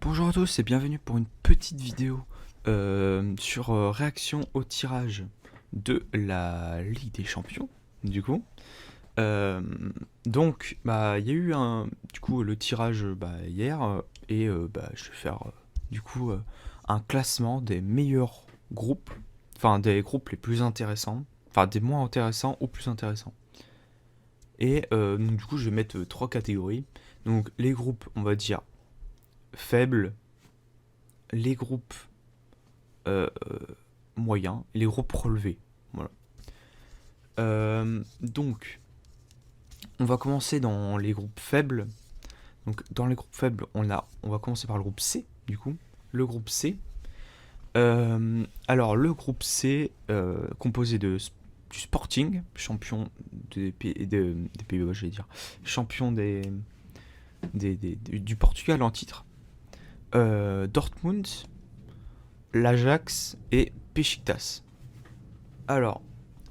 Bonjour à tous et bienvenue pour une petite vidéo sur réaction au tirage de la Ligue des Champions. Du coup, Euh, donc bah il y a eu le tirage hier et je vais faire un classement des meilleurs groupes, enfin des groupes les plus intéressants, enfin des moins intéressants aux plus intéressants. Et donc du coup je vais mettre trois catégories. Donc les groupes on va dire faibles, les groupes euh, moyens et les groupes relevés. Voilà. Donc, on va commencer dans les groupes faibles. Donc, dans les groupes faibles, on va commencer par le groupe C, du coup. Le groupe C. Alors, le groupe C, composé du Sporting, champion des Pays-Bas, je vais dire, champion du Portugal en titre. Dortmund, l'Ajax et Besiktas. Alors,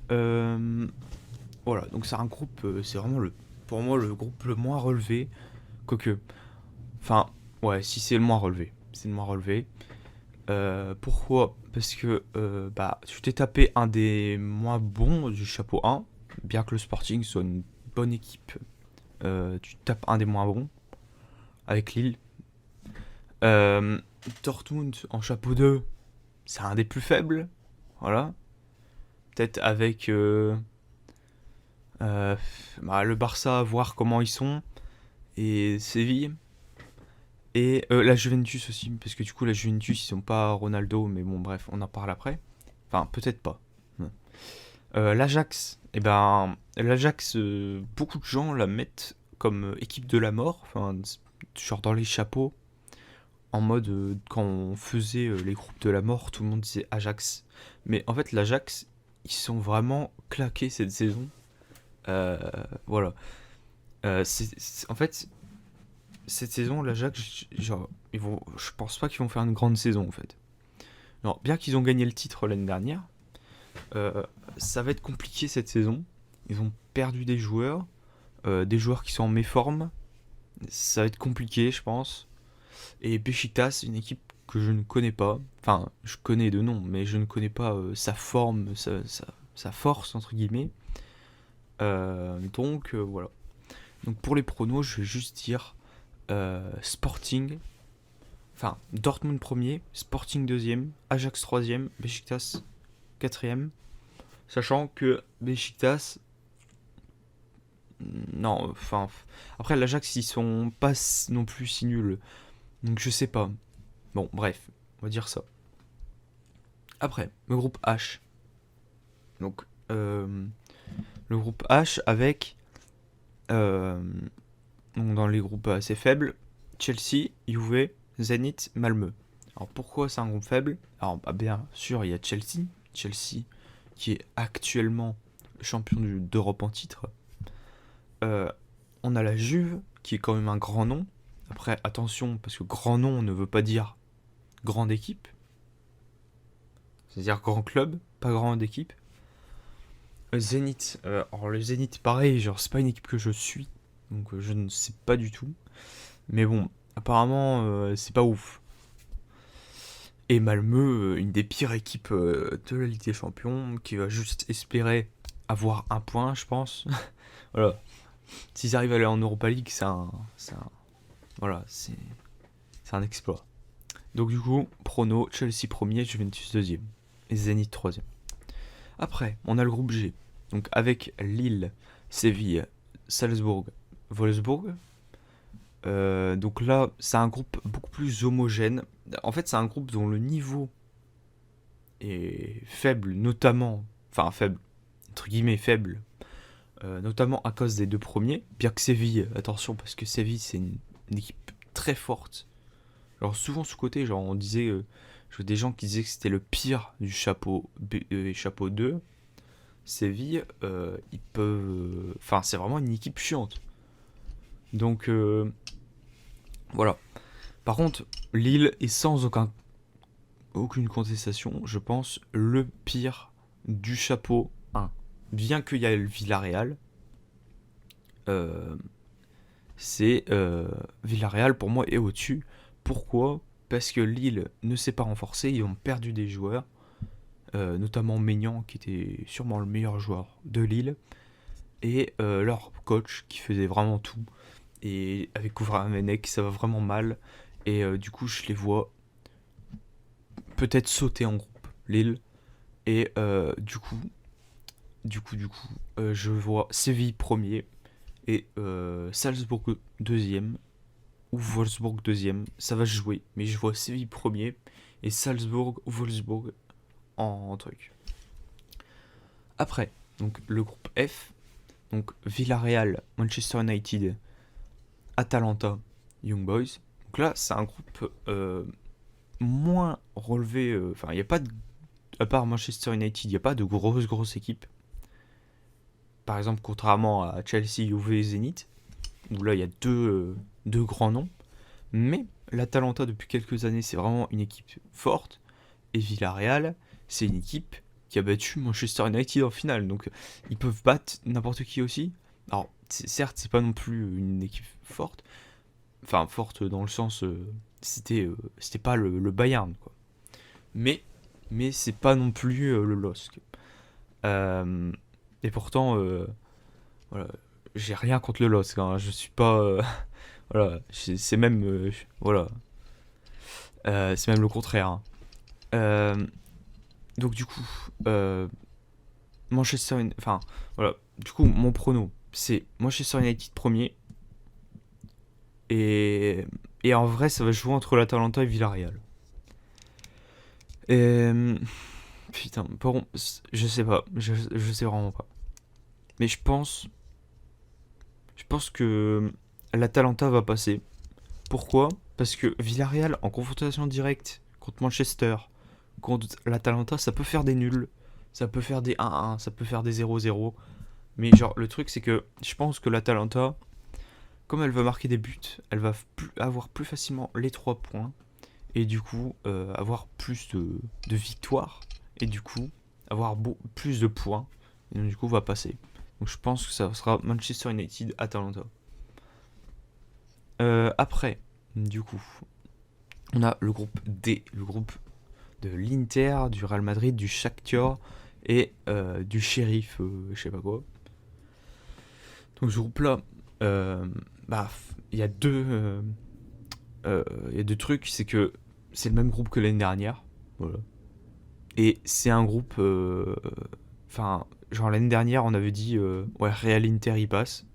voilà, donc c'est un groupe, c'est vraiment pour moi le groupe le moins relevé, quoique, enfin, ouais, si c'est le moins relevé, c'est le moins relevé. Pourquoi? Parce que, tu t'es tapé un des moins bons du chapeau 1, bien que le Sporting soit une bonne équipe, tu tapes un des moins bons, avec Lille. Euh, Dortmund en chapeau 2, c'est un des plus faibles, voilà. Peut-être avec Euh, le Barça, voir comment ils sont. Et Séville. Et la Juventus aussi. Parce que du coup, la Juventus, ils sont pas Ronaldo. Mais bon, bref, on en parle après. Enfin, peut-être pas. Ouais. L'Ajax. Et ben, l'Ajax, beaucoup de gens la mettent comme équipe de la mort. Enfin, genre dans les chapeaux. En mode, quand on faisait les groupes de la mort, tout le monde disait Ajax. Mais en fait, l'Ajax, ils sont vraiment claqués cette saison. Euh, voilà. En fait, cette saison, l'Ajax, genre, je pense pas qu'ils vont faire une grande saison en fait. Non, bien qu'ils ont gagné le titre l'année dernière, euh, ça va être compliqué cette saison. Ils ont perdu des joueurs qui sont en méforme. Ça va être compliqué, je pense. Et Besiktas, une équipe que je ne connais pas. Enfin, je connais de nom, mais je ne connais pas sa forme, sa force entre guillemets. Voilà. Donc pour les pronos, je vais juste dire Sporting, enfin Dortmund premier, Sporting deuxième, Ajax troisième, Besiktas quatrième. Sachant que Besiktas, non, enfin après l'Ajax ils sont pas non plus si nuls, donc je sais pas. Bon bref, on va dire ça. Après le groupe H, donc le groupe H avec euh, donc dans les groupes assez faibles, Chelsea, Juve, Zenit, Malmö. Alors pourquoi c'est un groupe faible? Alors bien sûr il y a Chelsea, Chelsea qui est actuellement champion d'Europe en titre. Euh, on a la Juve qui est quand même un grand nom. Après attention parce que grand nom ne veut pas dire grande équipe, c'est-à-dire grand club, pas grande équipe. Zenit, alors le Zenit pareil, genre c'est pas une équipe que je suis, donc je ne sais pas du tout. Mais bon, apparemment c'est pas ouf. Et Malmö, une des pires équipes de la Ligue des Champions, qui va juste espérer avoir un point, je pense. Voilà. S'ils arrivent à aller en Europa League, voilà, c'est un exploit. Donc du coup, prono, Chelsea premier, Juventus deuxième. Et Zenit troisième. Après, on a le groupe G. Donc avec Lille, Séville, Salzbourg, Wolfsburg. Donc là, c'est un groupe beaucoup plus homogène. En fait, c'est un groupe dont le niveau est faible, notamment, enfin faible, entre guillemets faible, notamment à cause des deux premiers. Bien que Séville, attention, parce que Séville, c'est une équipe très forte. Alors souvent sous-côté, genre on disait, je vois des gens qui disaient que c'était le pire du chapeau 2. Séville, ils peuvent, enfin c'est vraiment une équipe chiante. Donc voilà. Par contre, Lille est sans aucune contestation, je pense, le pire du chapeau 1. Bien qu'il y ait le Villarreal, euh, Villarreal pour moi est au-dessus Pourquoi? Parce que Lille ne s'est pas renforcé, ils ont perdu des joueurs, notamment Maignan qui était sûrement le meilleur joueur de Lille, et leur coach qui faisait vraiment tout. Et avec Kouvramenic, ça va vraiment mal. Et du coup, je les vois peut-être sauter en groupe, Lille. Et je vois Séville premier et Salzbourg deuxième ou Wolfsburg deuxième. Ça va se jouer, mais je vois Séville premier et Salzbourg ou Wolfsburg en truc. Après, donc le groupe F, donc Villarreal, Manchester United, Atalanta, Young Boys. Donc là, c'est un groupe moins relevé. Enfin, il n'y a pas de. À part Manchester United, il n'y a pas de grosses équipes. Par exemple, contrairement à Chelsea, Juve et Zenit, où là, il y a deux grands noms. Mais l'Atalanta, depuis quelques années, c'est vraiment une équipe forte. Et Villarreal, c'est une équipe qui a battu Manchester United en finale. Donc, ils peuvent battre n'importe qui aussi. Alors, certes, c'est pas non plus une équipe forte. Enfin, forte dans le sens, c'était pas le Bayern, quoi. Mais c'est pas non plus le LOSC. Euh, et pourtant, voilà, j'ai rien contre le LOSC, hein. Je suis pas, voilà, c'est même, voilà, c'est même le contraire, hein. Euh, donc du coup, enfin, voilà, du coup, mon prono, c'est Manchester United premier. Et, et en vrai, ça va jouer entre l'Atalanta et Villarreal. Et, putain, bon, je sais pas, je sais vraiment pas. Mais je pense que l'Atalanta va passer. Pourquoi? Parce que Villarreal en confrontation directe contre Manchester, contre l'Atalanta, ça peut faire des nuls, ça peut faire des 1-1, ça peut faire des 0-0. Mais genre, le truc, c'est que je pense que l'Atalanta, comme elle va marquer des buts, elle va avoir plus facilement les 3 points. Et du coup, avoir plus de victoires. Et du coup, avoir plus de points. Et donc, du coup, va passer. Donc je pense que ça sera Manchester United, Atalanta. Après, du coup, on a le groupe D, le groupe de l'Inter, du Real Madrid, du Shakhtar et du Sheriff, je sais pas quoi. Donc ce groupe-là, bah, il y a deux trucs, c'est que c'est le même groupe que l'année dernière, voilà. Et c'est un groupe, enfin, genre l'année dernière, on avait dit, ouais, Real Inter y passe.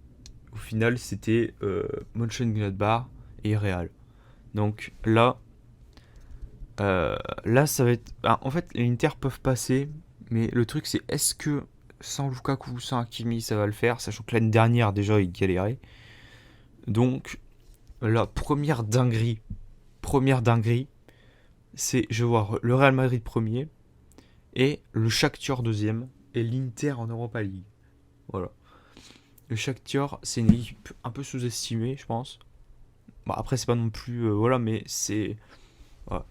Au final, c'était Mönchengladbach et Real. Donc là, ça va être. En fait, les Inter peuvent passer, mais le truc, c'est est-ce que sans Lukaku, sans Hakimi, ça va le faire, sachant que l'année dernière, déjà, ils galéraient. Donc, la première dinguerie, c'est je vois le Real Madrid premier et le Shakhtar deuxième et l'Inter en Europa League. Voilà. Le Shakhtar, c'est une équipe un peu sous-estimée, je pense. Bon, après, c'est pas non plus. Voilà, mais c'est. Voilà.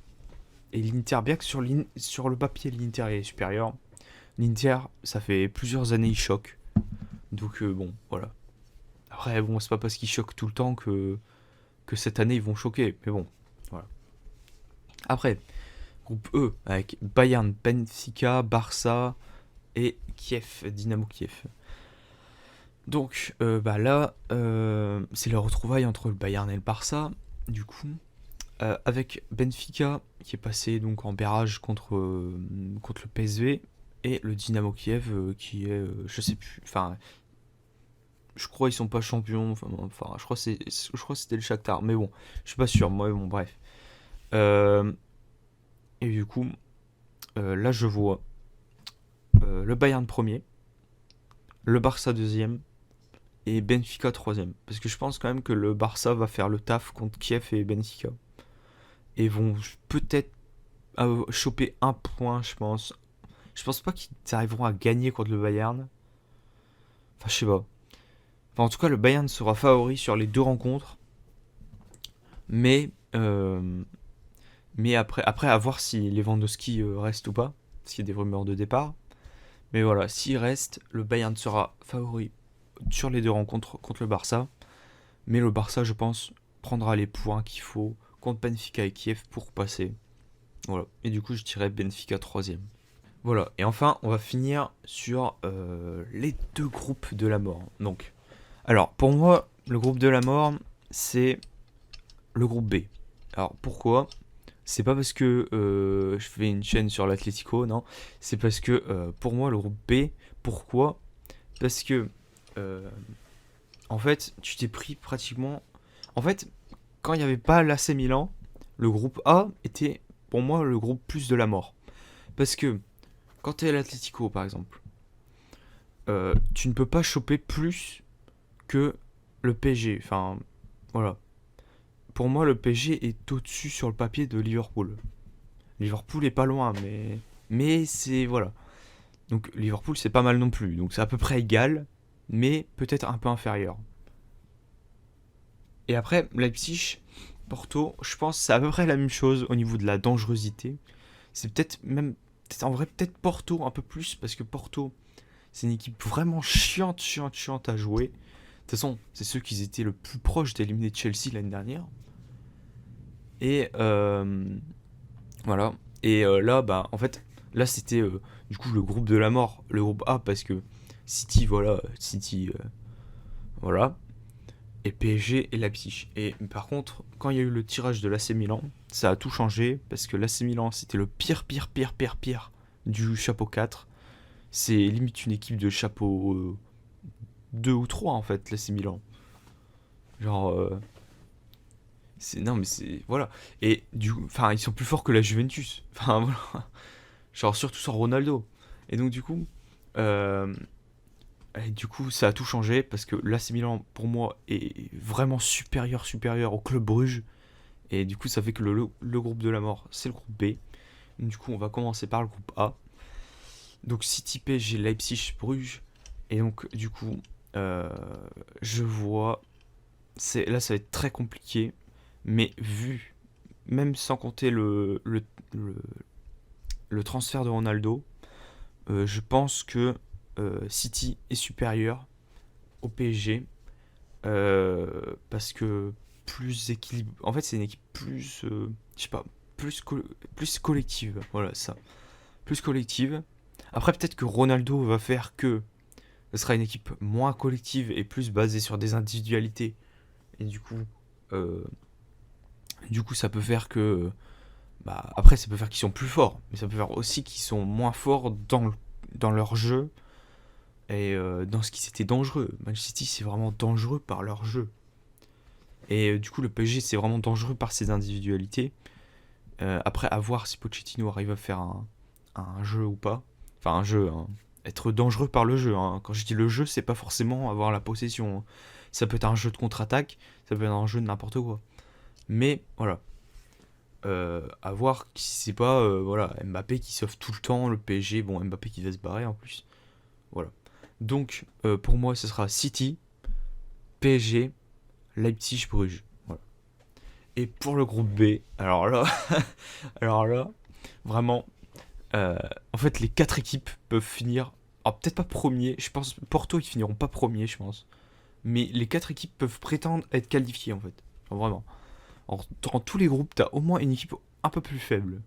Et l'Inter, bien que sur le papier, l'Inter est supérieur, l'Inter, ça fait plusieurs années, il choque. Donc, bon, voilà. Après, bon, c'est pas parce qu'ils choquent tout le temps que cette année, ils vont choquer. Mais bon, voilà. Après, groupe E, avec Bayern, Benfica, Barça et Kiev, Dynamo Kiev. Donc, bah là, c'est le retrouvaille entre le Bayern et le Barça, du coup. Avec Benfica qui est passé donc en barrage contre le PSV et le Dynamo Kiev qui est je sais plus, enfin je crois ils sont pas champions, enfin je crois que c'était le Shakhtar, mais bon je suis pas sûr, moi bon bref. Euh, et du coup là je vois le Bayern premier, le Barça deuxième et Benfica troisième, parce que je pense quand même que le Barça va faire le taf contre Kiev et Benfica et vont peut-être choper un point, je pense. Je pense pas qu'ils arriveront à gagner contre le Bayern. Enfin, je sais pas. Enfin, en tout cas, le Bayern sera favori sur les deux rencontres. Mais, mais après à voir si Lewandowski reste ou pas. Parce qu'il y a des rumeurs de départ. Mais voilà, s'il reste, le Bayern sera favori sur les deux rencontres contre le Barça. Mais le Barça, je pense, prendra les points qu'il faut contre Benfica et Kiev pour passer. Voilà. Et du coup, je dirais Benfica 3ème. Voilà. Et enfin, on va finir sur les deux groupes de la mort. Donc, alors, pour moi, le groupe de la mort, c'est le groupe B. Alors, pourquoi? C'est pas parce que je fais une chaîne sur l'Atlético, non. C'est parce que pour moi, le groupe B, pourquoi? Parce que, euh, en fait, tu t'es pris pratiquement. En fait, quand il n'y avait pas l'AC Milan, le groupe A était pour moi le groupe plus de la mort. Parce que quand tu es à l'Atlético, par exemple, tu ne peux pas choper plus que le PSG. Enfin, voilà. Pour moi, le PSG est au-dessus sur le papier de Liverpool. Liverpool est pas loin, mais c'est voilà. Donc Liverpool c'est pas mal non plus. Donc c'est à peu près égal, mais peut-être un peu inférieur. Et après Leipzig, Porto, je pense que c'est à peu près la même chose au niveau de la dangerosité. C'est peut-être même peut-être en vrai peut-être Porto un peu plus parce que Porto c'est une équipe vraiment chiante à jouer. De toute façon, c'est ceux qui étaient le plus proche d'éliminer Chelsea l'année dernière. Et voilà. Et là, bah, en fait, là, c'était du coup le groupe de la mort, le groupe A, parce que City, voilà, City, voilà, et PSG et Leipzig. Et par contre, quand il y a eu le tirage de l'AC Milan, ça a tout changé, parce que l'AC Milan, c'était le pire du chapeau 4. C'est limite une équipe de chapeau 2 ou 3, en fait, l'AC Milan. Genre, non, mais c'est. Voilà. Et du coup, enfin, ils sont plus forts que la Juventus. Enfin, voilà. Genre surtout sans Ronaldo. Et donc euh, du coup ça a tout changé parce que l'AC Milan pour moi est vraiment supérieur au club Bruges. Et du coup ça fait que le groupe de la mort c'est le groupe B. Du coup on va commencer par le groupe A. Donc City, PSG, Leipzig, Bruges. Et donc du coup je vois... Là ça va être très compliqué. Mais vu, même sans compter le, le transfert de Ronaldo, je pense que City est supérieur au PSG parce que plus équilibre. En fait, c'est une équipe plus, je sais pas, plus collective. Voilà ça, plus collective. Après, peut-être que Ronaldo va faire que ce sera une équipe moins collective et plus basée sur des individualités. Et euh, du coup, ça peut faire que, bah, après, ça peut faire qu'ils sont plus forts, mais ça peut faire aussi qu'ils sont moins forts dans leur jeu. Et dans ce qui c'était dangereux. Manchester City c'est vraiment dangereux par leur jeu. Et du coup le PSG c'est vraiment dangereux par ses individualités. Après à voir si Pochettino arrive à faire un jeu ou pas. Enfin un jeu, hein. Être dangereux par le jeu. Hein. Quand je dis le jeu c'est pas forcément avoir la possession. Hein. Ça peut être un jeu de contre-attaque, ça peut être un jeu de n'importe quoi. Mais voilà. À voir si c'est pas voilà, Mbappé qui sauve tout le temps le PSG. Bon Mbappé qui va se barrer en plus. Voilà. Donc, pour moi, ce sera City, PSG, Leipzig, Bruges. Voilà. Et pour le groupe B, alors là, alors là, vraiment, en fait, les quatre équipes peuvent finir. Alors, peut-être pas premier, je pense. Porto, ils finiront pas premier, je pense. Mais les quatre équipes peuvent prétendre être qualifiées, en fait. Enfin, vraiment. Dans tous les groupes, t'as au moins une équipe un peu plus faible.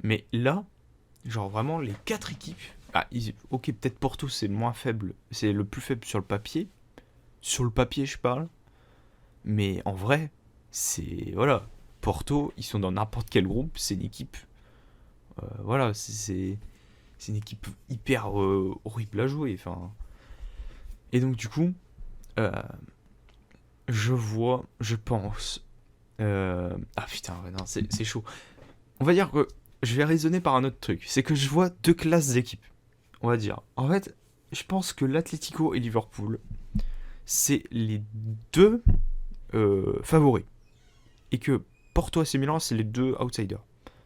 Mais là, genre vraiment, les quatre équipes. Ah, ok, peut-être Porto, c'est moins faible. C'est le plus faible sur le papier. Sur le papier, je parle. Mais en vrai, c'est. Voilà. Porto, ils sont dans n'importe quel groupe. C'est une équipe. Voilà, c'est une équipe hyper horrible à jouer. Enfin. Et donc, du coup, euh, je pense. Ah putain, ouais, non, c'est chaud. On va dire que je vais raisonner par un autre truc. C'est que je vois deux classes d'équipes. On va dire. En fait, je pense que l'Atlético et Liverpool, c'est les deux favoris. Et que Porto AC Milan, c'est les deux outsiders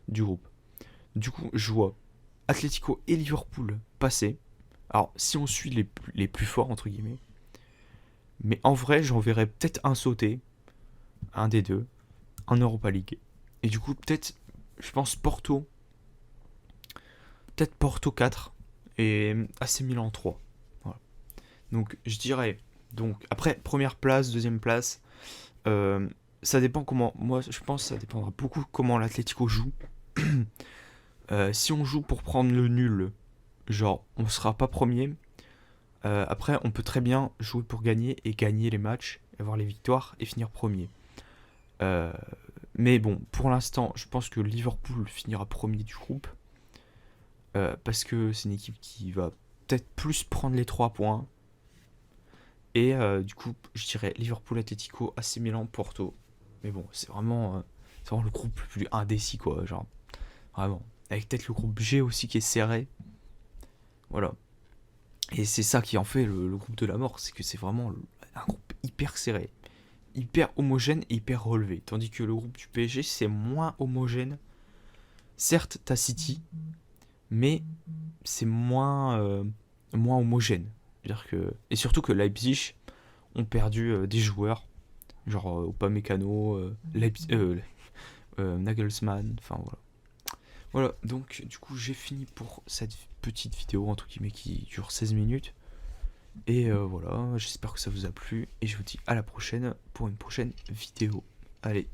du groupe. Du coup, je vois Atlético et Liverpool passer. Alors, si on suit les plus forts, entre guillemets. Mais en vrai, j'en verrais peut-être un sauter, un des deux, en Europa League. Et du coup, peut-être, je pense Porto. Peut-être Porto 4 et AC Milan 3. Voilà. Donc, je dirais. Donc, après, première place, deuxième place. ça dépend comment. Moi, je pense que ça dépendra beaucoup comment l'Atlético joue. Si on joue pour prendre le nul, genre, on sera pas premier. Après, on peut très bien jouer pour gagner et gagner les matchs, avoir les victoires et finir premier. Euh, mais bon, pour l'instant, je pense que Liverpool finira premier du groupe. Parce que c'est une équipe qui va peut-être plus prendre les 3 points. Et du coup, je dirais Liverpool, Atletico, AC Milan, Porto. Mais bon, c'est vraiment le groupe le plus indécis, quoi. Genre, vraiment. Avec peut-être le groupe G aussi qui est serré. Voilà. Et c'est ça qui en fait le groupe de la mort. C'est que c'est vraiment un groupe hyper serré, hyper homogène et hyper relevé. Tandis que le groupe du PSG, c'est moins homogène. Certes, t'as City, mais c'est moins homogène. C'est-à-dire que, et surtout que Leipzig ont perdu des joueurs, genre Upamecano, Nagelsmann, enfin voilà. Voilà, donc du coup j'ai fini pour cette petite vidéo entre guillemets qui dure 16 minutes. Et voilà, j'espère que ça vous a plu et je vous dis à la prochaine pour une prochaine vidéo. Allez,